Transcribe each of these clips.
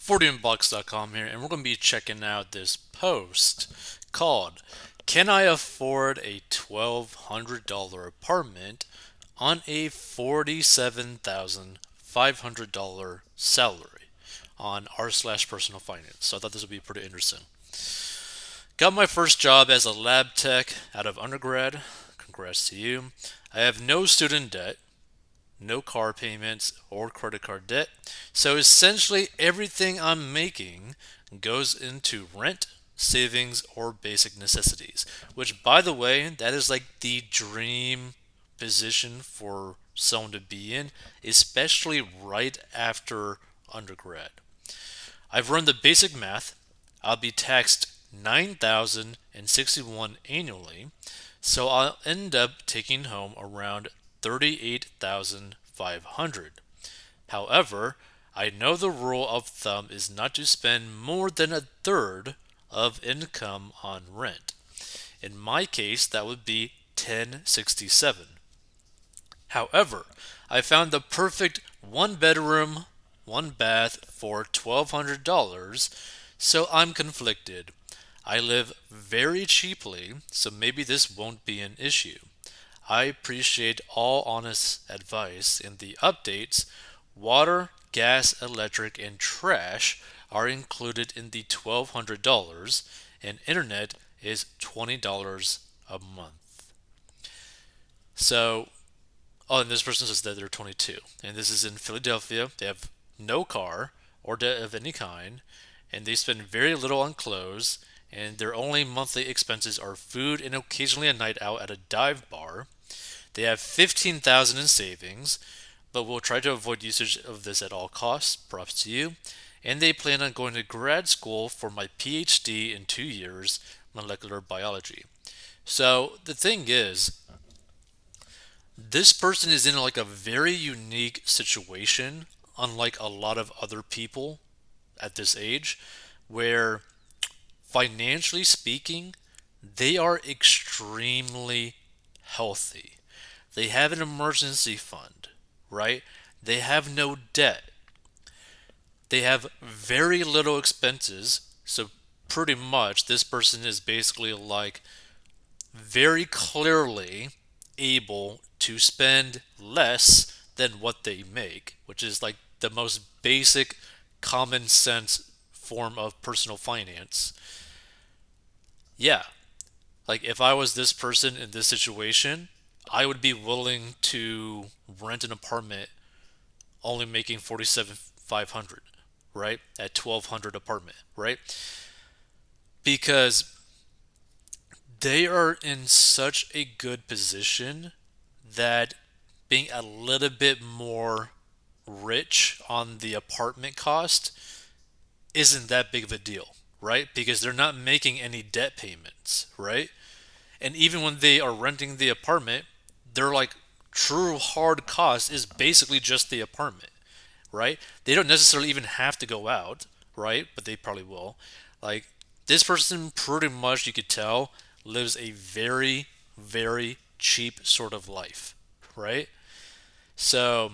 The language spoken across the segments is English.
40inbox.com here, and we're going to be checking out this post called Can I Afford a $1,200 Apartment on a $47,500 salary on r slash personal finance. So I thought this would be pretty interesting. Got my first job as a lab tech out of undergrad. Congrats to you. I have no student debt, no car payments or credit card debt. So essentially, everything I'm making goes into rent, savings, or basic necessities. Which, by the way, that is like the dream position for someone to be in, especially right after undergrad. I've run the basic math. I'll be taxed 9,061 annually, so I'll end up taking home around 38,500. However, I know the rule of thumb is not to spend more than a third of income on rent. In my case, that would be 1067. However, I found the perfect one bedroom, one bath for $1,200, so I'm conflicted. I live very cheaply, so maybe this won't be an issue. I appreciate all honest advice. In the updates, water, gas, electric, and trash are included in the $1,200, and internet is $20 a month. So, oh, and this person says that they're 22, and this is in Philadelphia. They have no car or debt of any kind, and they spend very little on clothes, and their only monthly expenses are food and occasionally a night out at a dive bar. They have 15,000 in savings, but will try to avoid usage of this at all costs. Props to you. And they plan on going to grad school for my PhD in 2 years, molecular biology. So the thing is, this person is in like a very unique situation, unlike a lot of other people at this age, where financially speaking, they are extremely healthy. They have an emergency fund, right? They have no debt. They have very little expenses. So, pretty much, this person is basically like very clearly able to spend less than what they make, which is like the most basic common sense form of personal finance. Yeah, like if I was this person in this situation, I would be willing to rent an apartment only making 47,500, right? At 1,200 apartment, right? Because they are in such a good position that being a little bit more rich on the apartment cost isn't that big of a deal, right? Because they're not making any debt payments, right? And even when they are renting the apartment, their like true hard cost is basically just the apartment, right? They don't necessarily even have to go out, right? But they probably will. Like this person pretty much you could tell lives a very very cheap sort of life, right? So,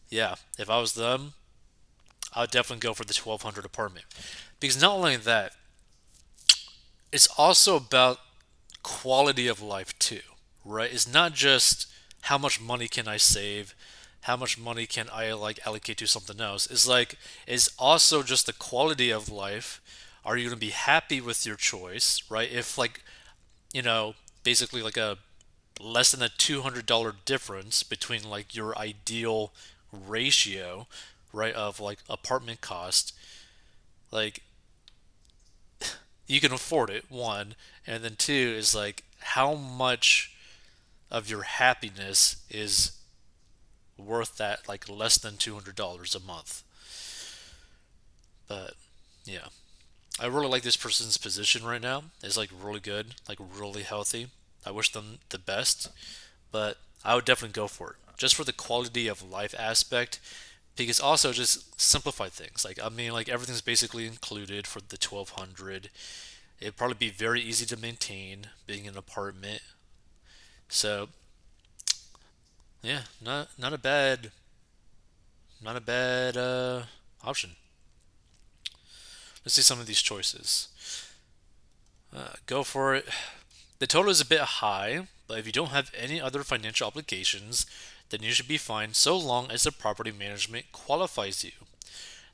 yeah, if I was them, I would definitely go for the 1,200 apartment. Because not only that, it's also about quality of life too, right? It's not just how much money can I save, how much money can I like allocate to something else. It's also just the quality of life. Are you going to be happy with your choice, right? If like, you know, basically like a less than a $200 difference between like your ideal ratio, right, of like apartment cost, like you can afford it, one, and then two is like how much of your happiness is worth that like less than $200 a month. But yeah, I really like this person's position right now. It's like really good, like really healthy. I wish them the best, but I would definitely go for it just for the quality of life aspect. Because also just simplify things. Like I mean, like everything's basically included for the 1,200. It'd probably be very easy to maintain being an apartment. So yeah, not a bad option. Let's see some of these choices. Go for it. The total is a bit high, but if you don't have any other financial obligations, then you should be fine so long as the property management qualifies you.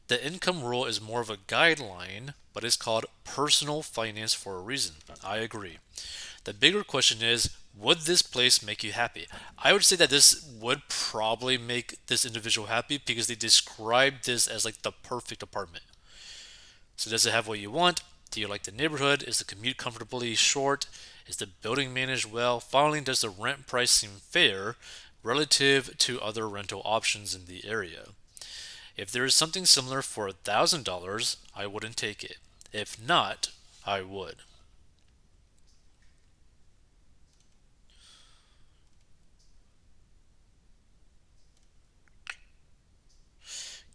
The income rule is more of a guideline, but it's called personal finance for a reason. I agree. The bigger question is, would this place make you happy? I would say that this would probably make this individual happy because they describe this as like the perfect apartment. So does it have what you want? Do you like the neighborhood? Is the commute comfortably short? Is the building managed well? Finally, does the rent price seem fair relative to other rental options in the area? If there is something similar for $1,000, I wouldn't take it. If not, I would.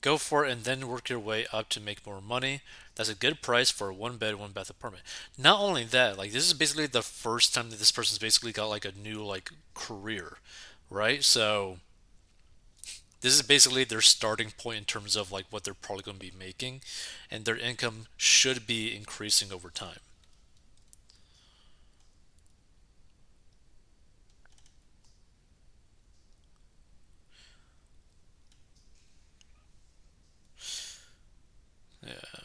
Go for it and then work your way up to make more money. That's a good price for a one bed, one bath apartment. Not only that, like this is basically the first time that this person's basically got like a new like career, right? So this is basically their starting point in terms of like what they're probably going to be making, and their income should be increasing over time. Yeah.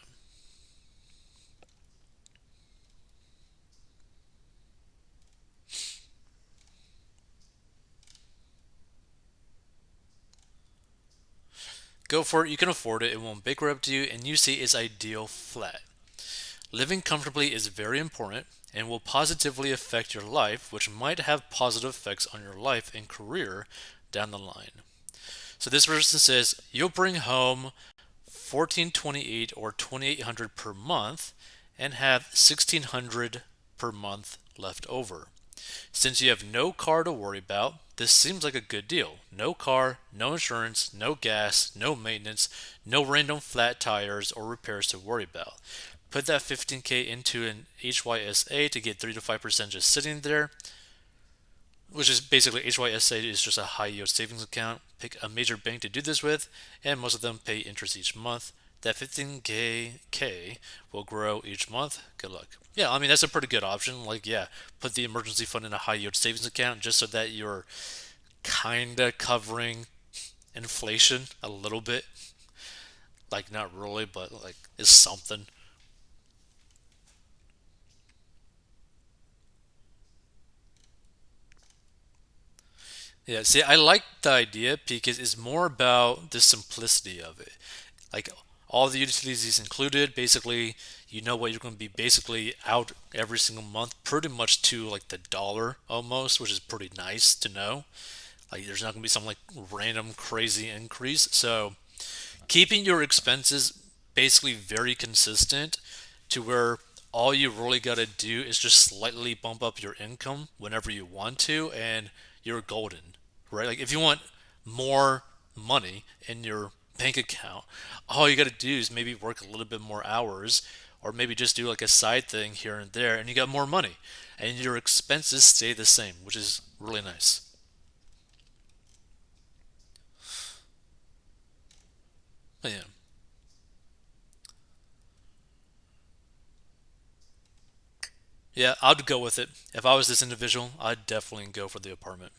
Go for it. You can afford it. It won't bankrupt you, and you see it's ideal flat. Living comfortably is very important and will positively affect your life, which might have positive effects on your life and career down the line. So this person says you'll bring home 1428 or 2800 per month and have 1600 per month left over. Since you have no car to worry about, this seems like a good deal. No car, no insurance, no gas, no maintenance, no random flat tires or repairs to worry about. Put that 15K into an HYSA to get 3 to 5% just sitting there, which is basically HYSA is just a high yield savings account. Pick a major bank to do this with, and most of them pay interest each month. That 15K will grow each month. Good luck. Yeah, I mean that's a pretty good option. Like, yeah, put the emergency fund in a high yield savings account just so that you're kinda covering inflation a little bit. Like, not really, but like it's something. Yeah, see, I like the idea because it's more about the simplicity of it. Like all the utilities included, basically, you know what you're going to be basically out every single month, pretty much to like the dollar almost, which is pretty nice to know. Like there's not going to be some like random crazy increase. So keeping your expenses basically very consistent to where all you really got to do is just slightly bump up your income whenever you want to, and you're golden, right? Like if you want more money in your bank account, all you got to do is maybe work a little bit more hours, or maybe just do like a side thing here and there, and you got more money, and your expenses stay the same, which is really nice. But yeah. Yeah, I'd go with it. If I was this individual, I'd definitely go for the apartment.